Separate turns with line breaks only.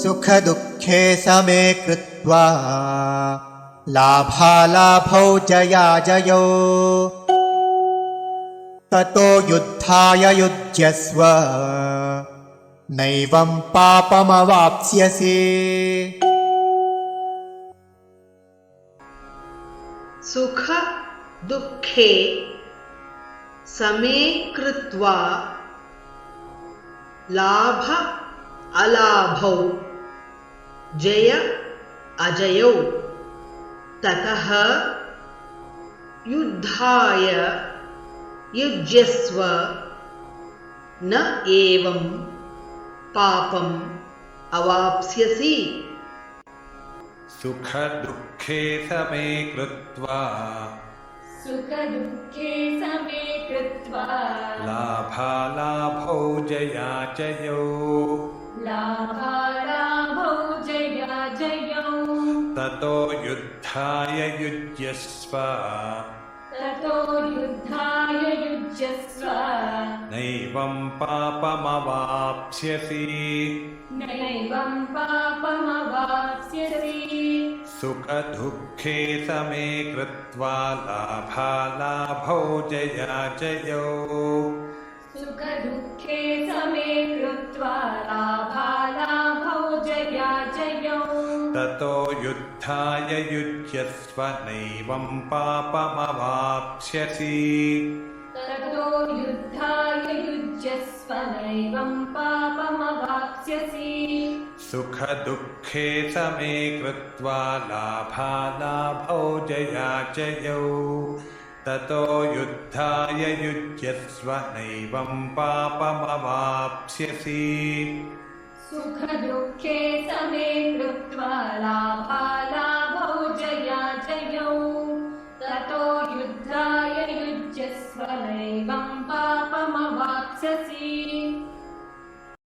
सुखदुःखे समे कृत्वा लाभालाभौ जयाजयौ ततो युद्धाय युज्यस्व नैवं पापमवाप्स्यसि।
सुख दुःखे समे कृत्वा लाभ अलाभौ जय अजयौ ततः युद्धाय युज्यस्व न एवं पापम् अवाप्स्यसि।
सुख दुःखे समे कृत्वा लाभालाभौ जयाजयौ ततो युद्धाय युज्यस्व नैवं पापमवाप्स्यसि। सुख दुःखे समे कृत्वा लाभालाभौ जयाजयौ ततो युद्धाय युज्यस्व नैवं पापमवाप्स्यसि। सुख दुःखे समे कृत्वा लाभालाभौ जयाजयौ ततो युद्धाय युज्यस्व नैवं पापमवाप्स्यसि।
सुख दुःखे समे कृत्वा लाभालाभौ जयाजयौ ततो युद्धाय युज्यस्व नैवं पापमवाप्स्यसि।